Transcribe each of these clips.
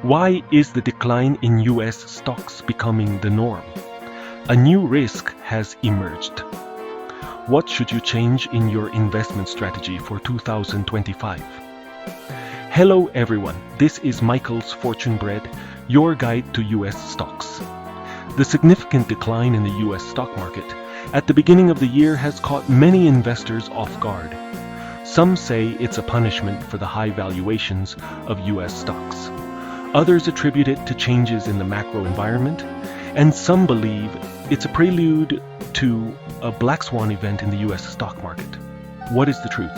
Why is the decline in US stocks becoming the norm? A new risk has emerged. What should you change in your investment strategy for 2025? Hello everyone, this is Michael's SFortuneBread, your guide to US stocks. The significant decline in the US stock market at the beginning of the year has caught many investors off guard. Some say it's a punishment for the high valuations of US stocks. Others attribute it to changes in the macro environment, and some believe it's a prelude to a black swan event in the US stock market. What is the truth?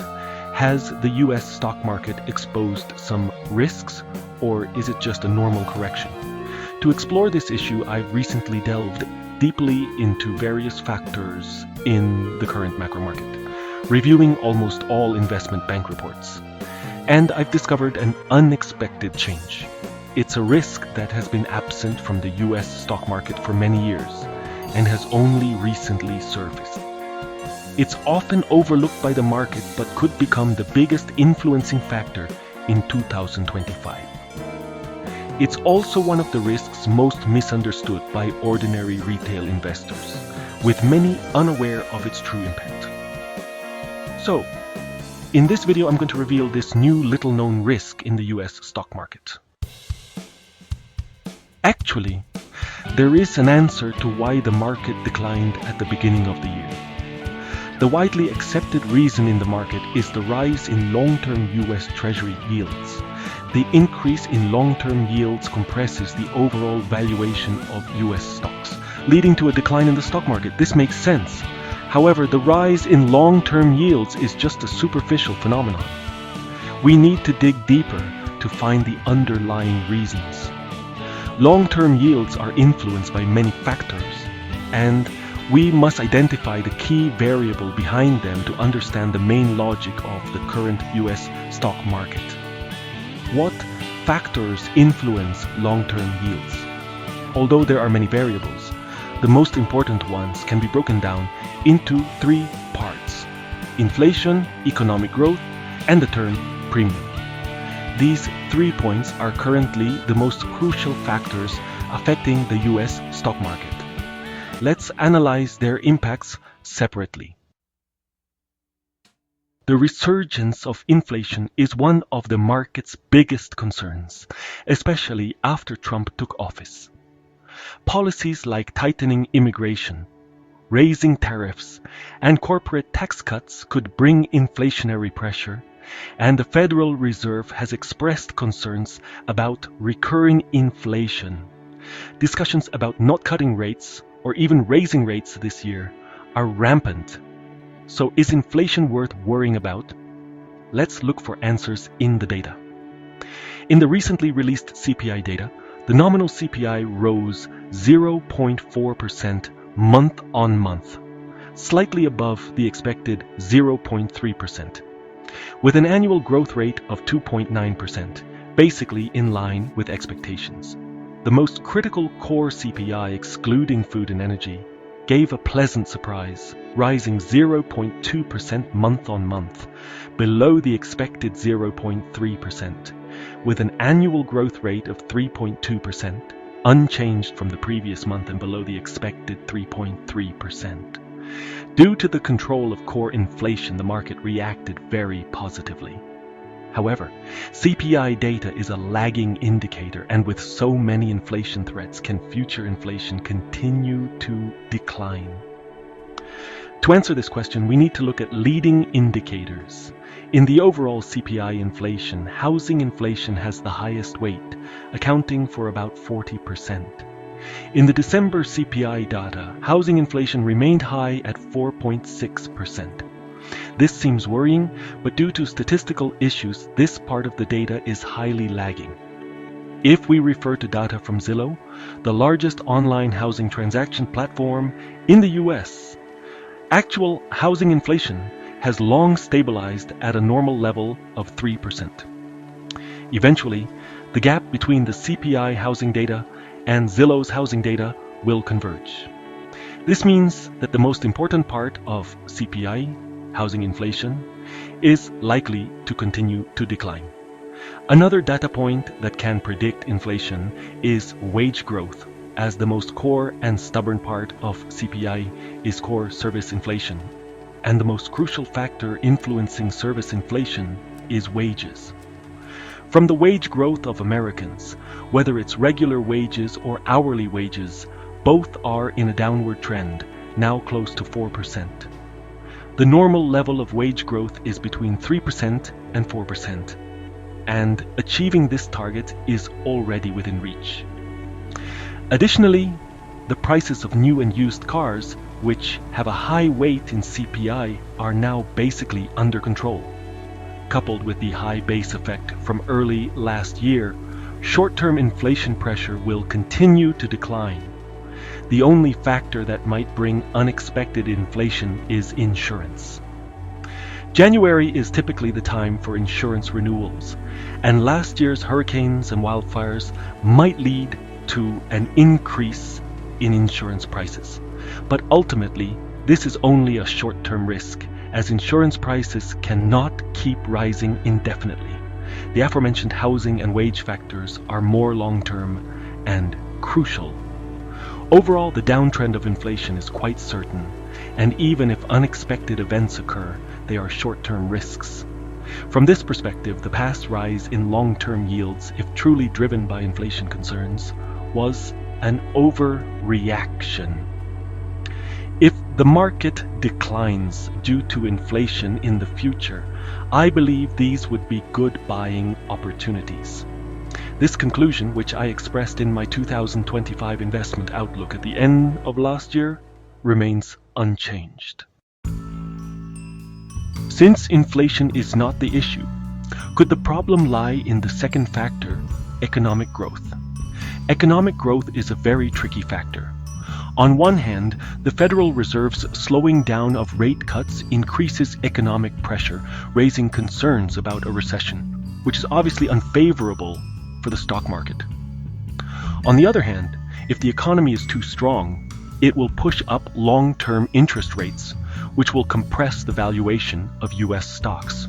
Has the US stock market exposed some risks, or is it just a normal correction? To explore this issue, I've recently delved deeply into various factors in the current macro market, reviewing almost all investment bank reports. And I've discovered an unexpected change. It's a risk that has been absent from the US stock market for many years and has only recently surfaced. It's often overlooked by the market but could become the biggest influencing factor in 2025. It's also one of the risks most misunderstood by ordinary retail investors, with many unaware of its true impact. So, in this video I'm going to reveal this new little-known risk in the US stock market. Actually, there is an answer to why the market declined at the beginning of the year. The widely accepted reason in the market is the rise in long-term US Treasury yields. The increase in long-term yields compresses the overall valuation of US stocks, leading to a decline in the stock market. This makes sense. However, the rise in long-term yields is just a superficial phenomenon. We need to dig deeper to find the underlying reasons. Long-term yields are influenced by many factors, and we must identify the key variable behind them to understand the main logic of the current US stock market. What factors influence long-term yields? Although there are many variables, the most important ones can be broken down into three parts: inflation, economic growth, and the term premium. These 3 points are currently the most crucial factors affecting the US stock market. Let's analyze their impacts separately. The resurgence of inflation is one of the market's biggest concerns, especially after Trump took office. Policies like tightening immigration, raising tariffs, and corporate tax cuts could bring inflationary pressure, and the Federal Reserve has expressed concerns about recurring inflation. Discussions about not cutting rates or even raising rates this year are rampant. So is inflation worth worrying about? Let's look for answers in the data. In the recently released CPI data, the nominal CPI rose 0.4% month on month, slightly above the expected 0.3%, with an annual growth rate of 2.9%, basically in line with expectations. The most critical core CPI, excluding food and energy, gave a pleasant surprise, rising 0.2% month on month, below the expected 0.3%, with an annual growth rate of 3.2%, unchanged from the previous month and below the expected 3.3%. Due to the control of core inflation, the market reacted very positively. However, CPI data is a lagging indicator, and with so many inflation threats, can future inflation continue to decline? To answer this question, we need to look at leading indicators. In the overall CPI inflation, housing inflation has the highest weight, accounting for about 40%. In the December CPI data, housing inflation remained high at 4.6%. This seems worrying, but due to statistical issues, this part of the data is highly lagging. If we refer to data from Zillow, the largest online housing transaction platform in the US, actual housing inflation has long stabilized at a normal level of 3%. Eventually, the gap between the CPI housing data and Zillow's housing data will converge. This means that the most important part of CPI, housing inflation, is likely to continue to decline. Another data point that can predict inflation is wage growth, as the most core and stubborn part of CPI is core service inflation, and the most crucial factor influencing service inflation is wages. From the wage growth of Americans, whether it's regular wages or hourly wages, both are in a downward trend, now close to 4%. The normal level of wage growth is between 3% and 4%, and achieving this target is already within reach. Additionally, the prices of new and used cars, which have a high weight in CPI, are now basically under control. Coupled with the high base effect from early last year, short-term inflation pressure will continue to decline. The only factor that might bring unexpected inflation is insurance. January is typically the time for insurance renewals, and last year's hurricanes and wildfires might lead to an increase in insurance prices. But ultimately, this is only a short-term risk, as insurance prices cannot keep rising indefinitely. The aforementioned housing and wage factors are more long-term and crucial. Overall, the downtrend of inflation is quite certain, and even if unexpected events occur, they are short-term risks. From this perspective, the past rise in long-term yields, if truly driven by inflation concerns, was an overreaction. If the market declines due to inflation in the future, I believe these would be good buying opportunities. This conclusion, which I expressed in my 2025 investment outlook at the end of last year, remains unchanged. Since inflation is not the issue, could the problem lie in the second factor, economic growth? Economic growth is a very tricky factor. On one hand, the Federal Reserve's slowing down of rate cuts increases economic pressure, raising concerns about a recession, which is obviously unfavorable for the stock market. On the other hand, if the economy is too strong, it will push up long-term interest rates, which will compress the valuation of US stocks.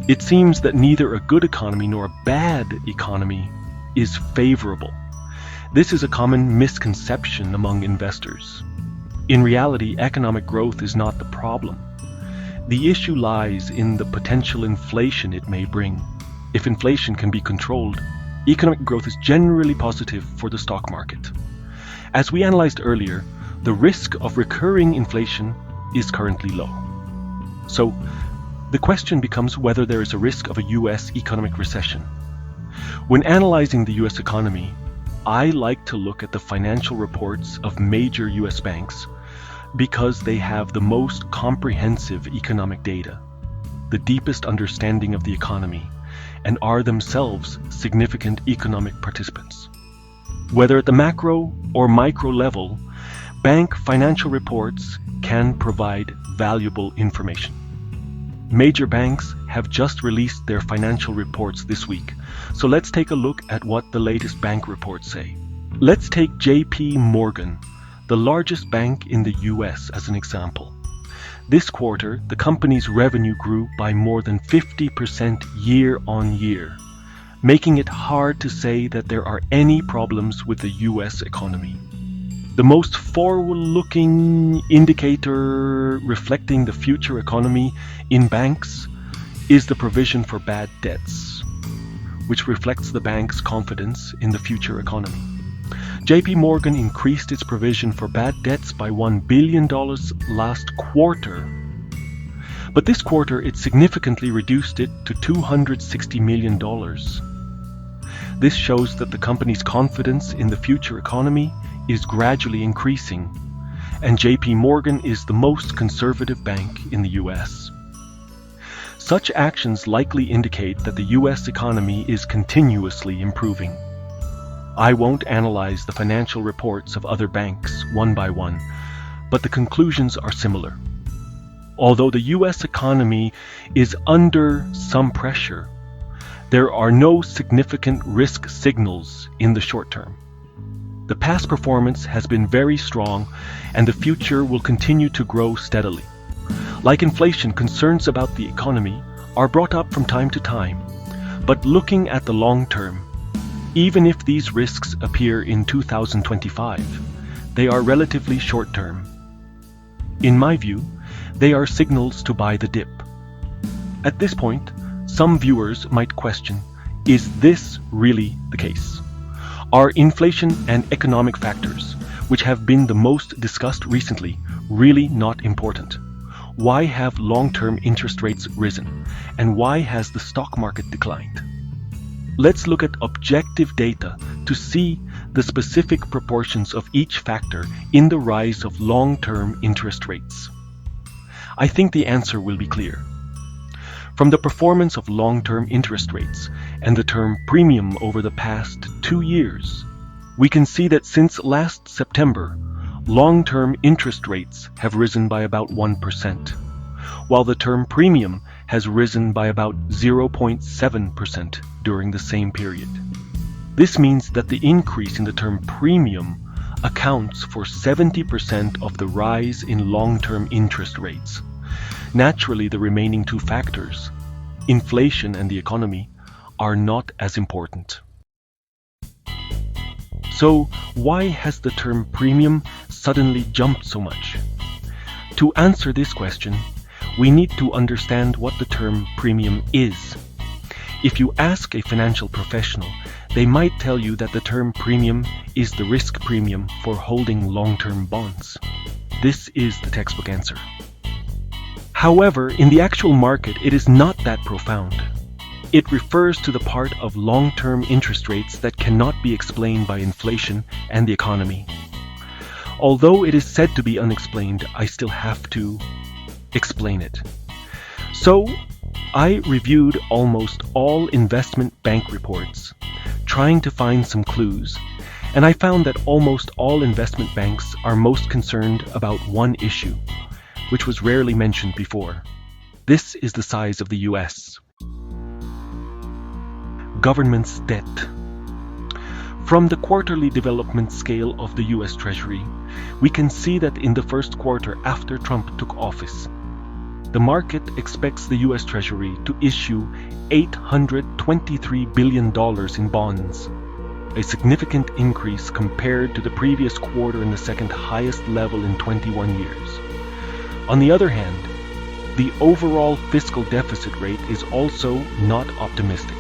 It seems that neither a good economy nor a bad economy is favorable. This is a common misconception among investors. In reality, economic growth is not the problem. The issue lies in the potential inflation it may bring. If inflation can be controlled, economic growth is generally positive for the stock market. As we analyzed earlier, the risk of recurring inflation is currently low. So, the question becomes whether there is a risk of a US economic recession. When analyzing the US economy, I like to look at the financial reports of major US banks because they have the most comprehensive economic data, the deepest understanding of the economy, and are themselves significant economic participants. Whether at the macro or micro level, bank financial reports can provide valuable information. Major banks have just released their financial reports this week, so let's take a look at what the latest bank reports say. Let's take JP Morgan, the largest bank in the US, as an example. This quarter, the company's revenue grew by more than 50% year on year, making it hard to say that there are any problems with the US economy. The most forward-looking indicator reflecting the future economy in banks is the provision for bad debts, which reflects the bank's confidence in the future economy. JP Morgan increased its provision for bad debts by $1 billion last quarter, but this quarter it significantly reduced it to $260 million. This shows that the company's confidence in the future economy is gradually increasing, and JP Morgan is the most conservative bank in the US. Such actions likely indicate that the US economy is continuously improving. I won't analyze the financial reports of other banks one by one, but the conclusions are similar. Although the US economy is under some pressure, there are no significant risk signals in the short term. The past performance has been very strong, and the future will continue to grow steadily. Like inflation, concerns about the economy are brought up from time to time, But looking at the long term, even if these risks appear in 2025, they are relatively short term. In my view, they are signals to buy the dip. At this point, some viewers might question, is this really the case? Are inflation and economic factors, which have been the most discussed recently, really not important? Why have long-term interest rates risen? And why has the stock market declined? Let's look at objective data to see the specific proportions of each factor in the rise of long-term interest rates. I think the answer will be clear. From the performance of long-term interest rates and the term premium over the past 2 years, we can see that since last September, long-term interest rates have risen by about 1%, while the term premium has risen by about 0.7% during the same period. This means that the increase in the term premium accounts for 70% of the rise in long-term interest rates. Naturally, the remaining two factors, inflation and the economy, are not as important. So, why has the term premium suddenly jumped so much? To answer this question, we need to understand what the term premium is. If you ask a financial professional, they might tell you that the term premium is the risk premium for holding long-term bonds. This is the textbook answer. However, in the actual market, it is not that profound. It refers to the part of long-term interest rates that cannot be explained by inflation and the economy. Although it is said to be unexplained, I still have to explain it. So, I reviewed almost all investment bank reports, trying to find some clues, and I found that almost all investment banks are most concerned about one issue, which was rarely mentioned before. This is the size of the US. Government's debt. From the quarterly development scale of the US Treasury, we can see that in the first quarter after Trump took office, the market expects the US Treasury to issue $823 billion in bonds, a significant increase compared to the previous quarter and the second highest level in 21 years. On the other hand, the overall fiscal deficit rate is also not optimistic.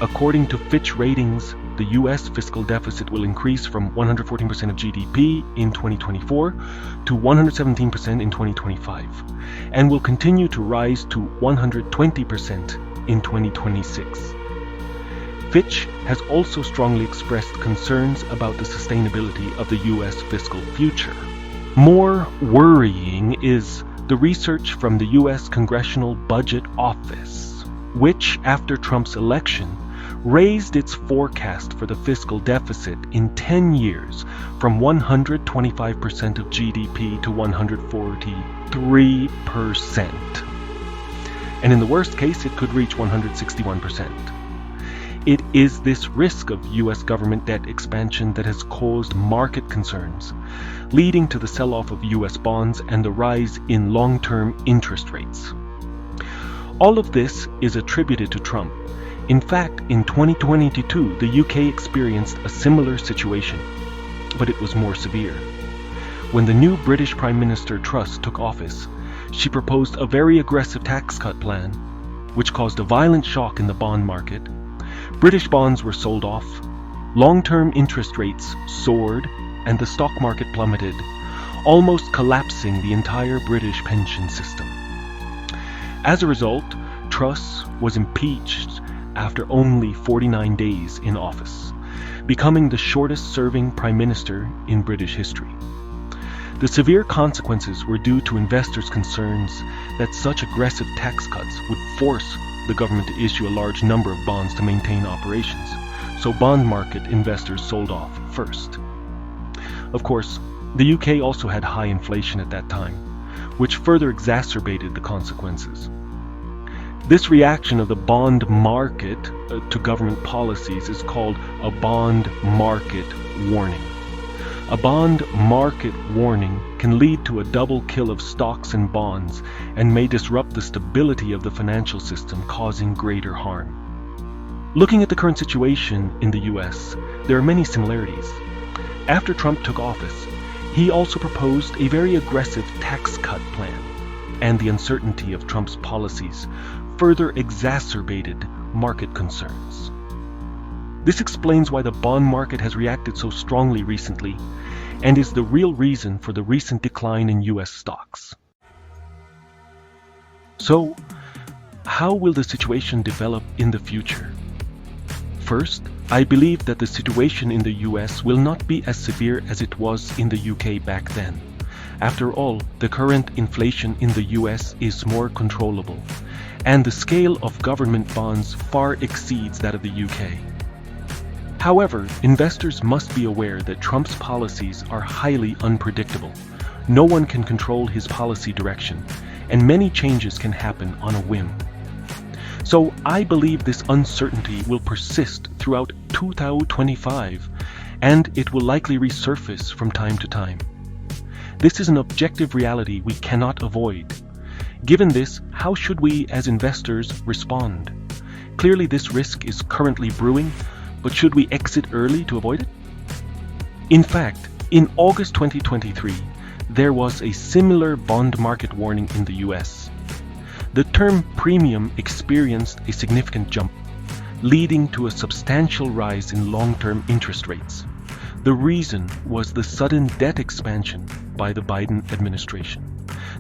According to Fitch Ratings, the US fiscal deficit will increase from 114% of GDP in 2024 to 117% in 2025, and will continue to rise to 120% in 2026. Fitch has also strongly expressed concerns about the sustainability of the US fiscal future. More worrying is the research from the US Congressional Budget Office, which, after Trump's election, raised its forecast for the fiscal deficit in 10 years from 125% of GDP to 143%. And in the worst case, it could reach 161%. It is this risk of US government debt expansion that has caused market concerns, leading to the sell-off of US bonds and the rise in long-term interest rates. All of this is attributed to Trump. In fact, in 2022, the UK experienced a similar situation, but it was more severe. When the new British Prime Minister Truss took office, she proposed a very aggressive tax cut plan, which caused a violent shock in the bond market. British bonds were sold off, long-term interest rates soared, and the stock market plummeted, almost collapsing the entire British pension system. As a result, Truss was impeached after only 49 days in office, becoming the shortest-serving Prime Minister in British history. The severe consequences were due to investors' concerns that such aggressive tax cuts would force the government to issue a large number of bonds to maintain operations, so bond market investors sold off first. Of course, the UK also had high inflation at that time, which further exacerbated the consequences. This reaction of the bond market to government policies is called a bond market warning. A bond market warning can lead to a double kill of stocks and bonds and may disrupt the stability of the financial system, causing greater harm. Looking at the current situation in the US, there are many similarities. After Trump took office, he also proposed a very aggressive tax cut plan, and the uncertainty of Trump's policies further exacerbated market concerns. This explains why the bond market has reacted so strongly recently, and is the real reason for the recent decline in US stocks. So, how will the situation develop in the future? First, I believe that the situation in the US will not be as severe as it was in the UK back then. After all, the current inflation in the US is more controllable, and the scale of government bonds far exceeds that of the UK. However, investors must be aware that Trump's policies are highly unpredictable. No one can control his policy direction, and many changes can happen on a whim. So I believe this uncertainty will persist throughout 2025, and it will likely resurface from time to time. This is an objective reality we cannot avoid. Given this, how should we as investors respond? Clearly this risk is currently brewing, but should we exit early to avoid it? In fact, in August 2023, there was a similar bond market warning in the US. The term premium experienced a significant jump, leading to a substantial rise in long-term interest rates. The reason was the sudden debt expansion by the Biden administration.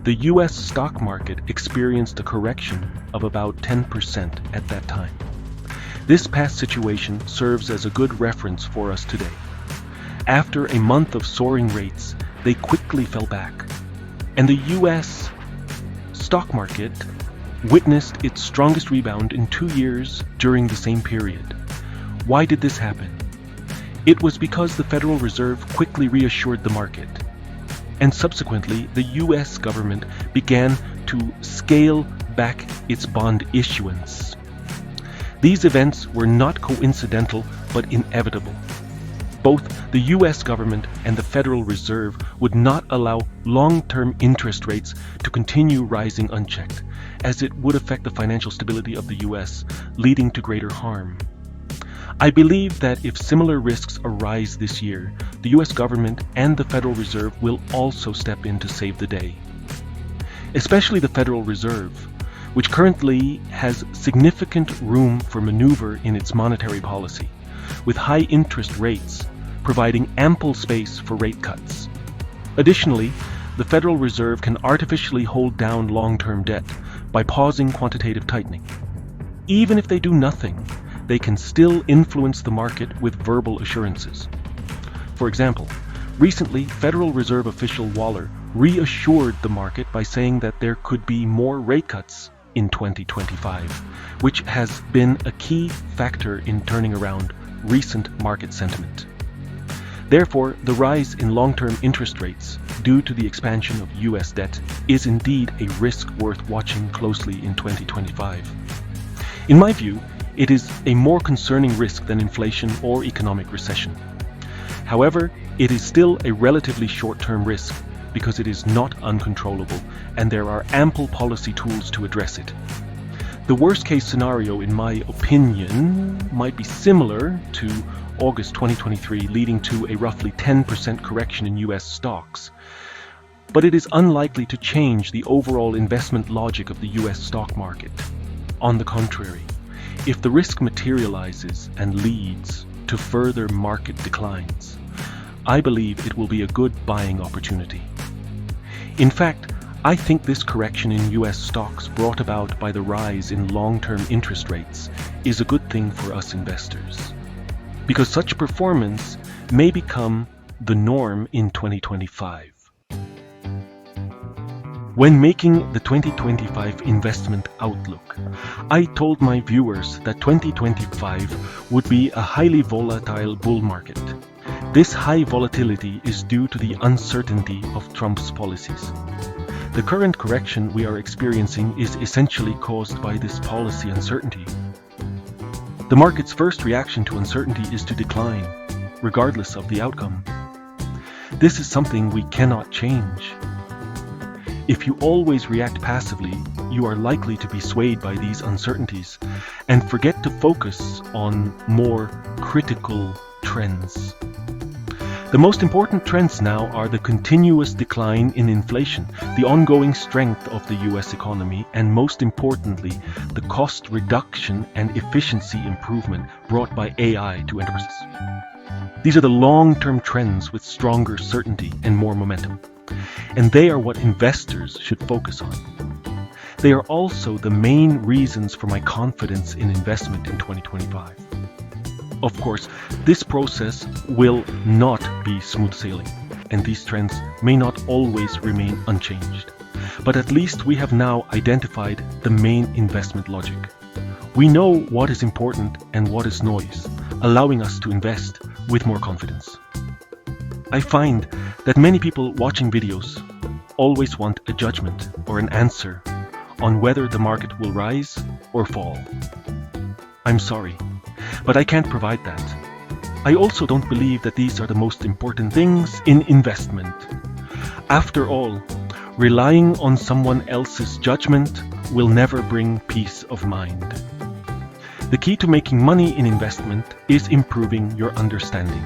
The US stock market experienced a correction of about 10% at that time. This past situation serves as a good reference for us today. After a month of soaring rates, they quickly fell back, and the US stock market witnessed its strongest rebound in 2 years during the same period. Why did this happen? It was because the Federal Reserve quickly reassured the market, and subsequently the US government began to scale back its bond issuance. These events were not coincidental but inevitable. Both the US government and the Federal Reserve would not allow long-term interest rates to continue rising unchecked, as it would affect the financial stability of the US, leading to greater harm. I believe that if similar risks arise this year, the US government and the Federal Reserve will also step in to save the day. Especially the Federal Reserve, which currently has significant room for maneuver in its monetary policy, with high interest rates providing ample space for rate cuts. Additionally, the Federal Reserve can artificially hold down long-term debt by pausing quantitative tightening. Even if they do nothing, they can still influence the market with verbal assurances. For example, recently Federal Reserve official Waller reassured the market by saying that there could be more rate cuts in 2025, which has been a key factor in turning around recent market sentiment. Therefore, the rise in long-term interest rates due to the expansion of US debt is indeed a risk worth watching closely in 2025. In my view, it is a more concerning risk than inflation or economic recession. However, it is still a relatively short-term risk because it is not uncontrollable and there are ample policy tools to address it. The worst-case scenario, in my opinion, might be similar to August 2023, leading to a roughly 10% correction in US stocks. But it is unlikely to change the overall investment logic of the US stock market. On the contrary, if the risk materializes and leads to further market declines, I believe it will be a good buying opportunity. In fact, I think this correction in US stocks brought about by the rise in long-term interest rates is a good thing for us investors, because such performance may become the norm in 2025. When making the 2025 investment outlook, I told my viewers that 2025 would be a highly volatile bull market. This high volatility is due to the uncertainty of Trump's policies. The current correction we are experiencing is essentially caused by this policy uncertainty. The market's first reaction to uncertainty is to decline, regardless of the outcome. This is something we cannot change. If you always react passively, you are likely to be swayed by these uncertainties and forget to focus on more critical trends. The most important trends now are the continuous decline in inflation, the ongoing strength of the US economy, and most importantly, the cost reduction and efficiency improvement brought by AI to enterprises. These are the long-term trends with stronger certainty and more momentum, and they are what investors should focus on. They are also the main reasons for my confidence in investment in 2025. Of course, this process will not be smooth sailing, and these trends may not always remain unchanged. But at least we have now identified the main investment logic. We know what is important and what is noise, allowing us to invest with more confidence. I find that many people watching videos always want a judgment or an answer on whether the market will rise or fall. I'm sorry, but I can't provide that. I also don't believe that these are the most important things in investment. After all, relying on someone else's judgment will never bring peace of mind. The key to making money in investment is improving your understanding.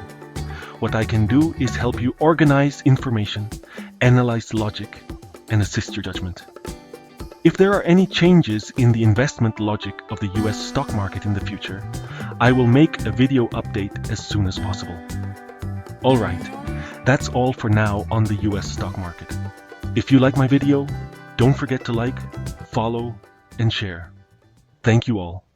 What I can do is help you organize information, analyze logic, and assist your judgment. If there are any changes in the investment logic of the US stock market in the future, I will make a video update as soon as possible. Alright, that's all for now on the US stock market. If you like my video, don't forget to like, follow, and share. Thank you all.